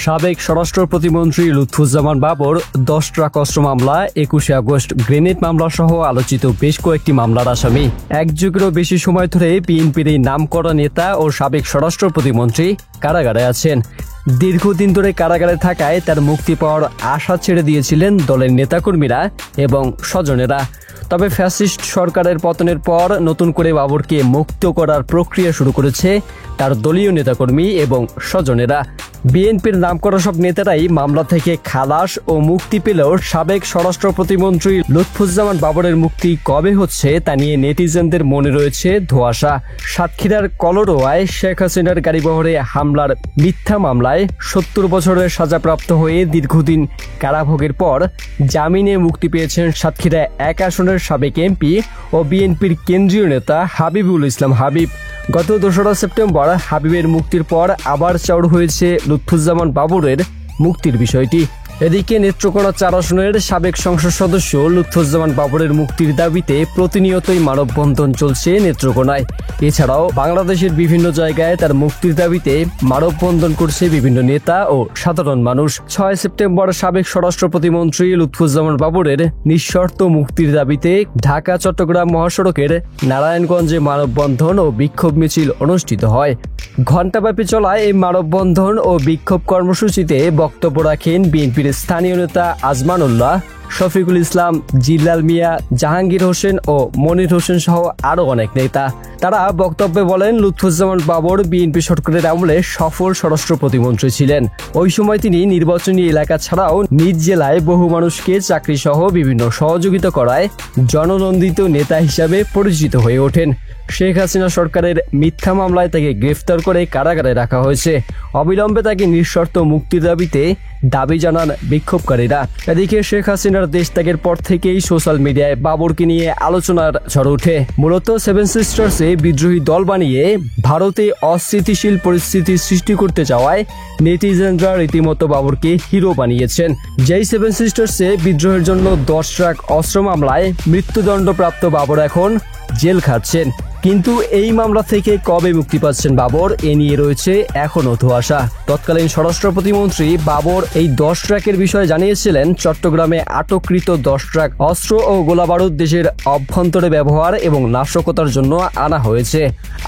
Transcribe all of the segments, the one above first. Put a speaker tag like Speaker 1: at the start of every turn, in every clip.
Speaker 1: সাবেক স্বরাষ্ট্র প্রতিমন্ত্রী লুৎফুজ্জামান বাবর 10 ট্রাক অস্ত্র মামলা, 21 আগস্ট গ্রেনেড মামলা সহ আলোচিত বেশ কয়েকটি মামলার আসামি। এক যুগেরও বেশি সময় ধরে বিএনপির এই নামকরা নেতা ও সাবেক স্বরাষ্ট্র প্রতিমন্ত্রী কারাগারে আছেন। দীর্ঘদিন ধরে কারাগারে থাকায় তার মুক্তি পাওয়ার আশা ছেড়ে দিয়েছিলেন দলের নেতাকর্মীরা এবং স্বজনেরা। তবে ফ্যাসিস্ট সরকারের পতনের পর নতুন করে বাবরকে মুক্ত করার প্রক্রিয়া শুরু করেছে তার দলীয় নেতাকর্মী এবং স্বজনেরা। বিএনপির নামকরা সব নেতারাই মামলা থেকে খালাস ও মুক্তি পেলেও সাবেক স্বরাষ্ট্র প্রতিমন্ত্রী লুৎফুজ্জামান বাবরের মুক্তি কবে হচ্ছে তা নিয়ে নেটিজেনদের মনে রয়েছে ধোঁয়াশা। সাতক্ষীরার কলরোয়ায় শেখ হাসিনার গাড়িবহরে হামলার মিথ্যা মামলায় 70 বছরের সাজাপ্রাপ্ত হয়ে দীর্ঘদিন কারাভোগের পর জামিনে মুক্তি পেয়েছেন সাতক্ষীরা 1 আসনের সাবেক এমপি ও বিএনপির কেন্দ্রীয় নেতা হাবিবুল ইসলাম হাবিব। গত 2রা সেপ্টেম্বর হাবিবের মুক্তির পর আবার চাউর হয়েছে লুৎফুজ্জামান বাবরের মুক্তির বিষয়টি। এদিকে নেত্রকোনা 4 আসনের সাবেক সংসদ সদস্য লুৎফুজ্জামান বাবরের মুক্তির দাবিতে প্রতিনিয়তই মানববন্ধন চলছে নেত্রকোনায়। এছাড়াও বাংলাদেশের বিভিন্ন জায়গায় তার মুক্তির দাবিতে মানববন্ধন করছে বিভিন্ন নেতা ও সাধারণ মানুষ। 6 সেপ্টেম্বর সাবেক স্বরাষ্ট্র প্রতিমন্ত্রী লুৎফুজ্জামান বাবরের নিঃশর্ত মুক্তির দাবিতে ঢাকা চট্টগ্রাম মহাসড়কের নারায়ণগঞ্জে মানববন্ধন ও বিক্ষোভ মিছিল অনুষ্ঠিত হয়। ঘণ্টাব্যাপী চলা এই মানববন্ধন ও বিক্ষোভ কর্মসূচিতে বক্তব্য রাখেন বিএনপির স্থানীয় নেতা আজমানুল্লাহ, শফিকুল ইসলাম, জিল্লাল মিয়া, জাহাঙ্গীর হোসেন ও মনির হোসেন সহ আরও অনেক নেতা। তারা বক্তব্যে বলেন, লুৎফুজ্জামান বাবর বিএনপি সরকারের আমলে সফল স্বরাষ্ট্র প্রতিমন্ত্রী ছিলেন। ওই সময় তিনি নির্বাচনী এলাকা ছাড়াও নিজ জেলায় বহু মানুষকে চাকরি সহ বিভিন্ন সহযোগিতা করায় জননন্দিত নেতা হিসাবে পরিচিত হয়ে ওঠেন। শেখ হাসিনা সরকারের মিথ্যা মামলায় তাকে গ্রেফতার করে কারাগারে রাখা হয়েছে। অবিলম্বে তাকে নিঃশর্ত মুক্তির দাবিতে দাবি জানান বিক্ষোভকারীরা। এদিকে শেখ হাসিনার দেশ ত্যাগের পর থেকেই সোশ্যাল মিডিয়ায় বাবরকে নিয়ে আলোচনার ঝড় ওঠে। মূলত 7 সিস্টার্সে বিদ্রোহী দল বানিয়ে ভারতে অস্থিতিশীল পরিস্থিতি সৃষ্টি করতে যাওয়ায় নেটিজেনরা রীতিমতো বাবরকে হিরো বানিয়েছেন। যেই 7 সিস্টার্সে বিদ্রোহের জন্য 10 ট্রাক অস্ত্র মামলায় মৃত্যুদণ্ডপ্রাপ্ত বাবর এখন জেল খাচ্ছেন। কিন্তু এই মামলা থেকে কবে মুক্তি পাচ্ছেন বাবর, এ নিয়ে রয়েছে এখনও ধোঁয়াশা। তৎকালীন স্বরাষ্ট্র প্রতিমন্ত্রী বাবর এই 10 ট্রাকের বিষয়ে জানিয়েছিলেন, চট্টগ্রামে আটককৃত 10 ট্রাক অস্ত্র ও গোলাবারুদ দেশের অভ্যন্তরে ব্যবহার এবং নাশকতার জন্য আনা হয়েছে।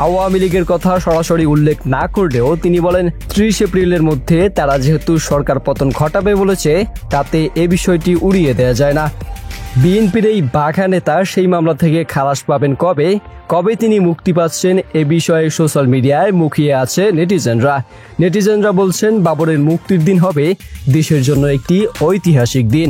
Speaker 1: আওয়ামী লীগের কথা সরাসরি উল্লেখ না করলেও তিনি বলেন, 30 এপ্রিলের মধ্যে তারা যেহেতু সরকার পতন ঘটাবে বলেছে, তাতে এ বিষয়টি উড়িয়ে দেওয়া যায় না। বিএনপির এই বাঘা নেতা সেই মামলা থেকে খালাস পাবেন কবে তিনি মুক্তি পাচ্ছেন, এ বিষয়ে সোশ্যাল মিডিয়ায় মুখিয়ে আছে নেটিজেনরা বলছেন, বাবরের মুক্তির দিন হবে দেশের জন্য একটি ঐতিহাসিক দিন।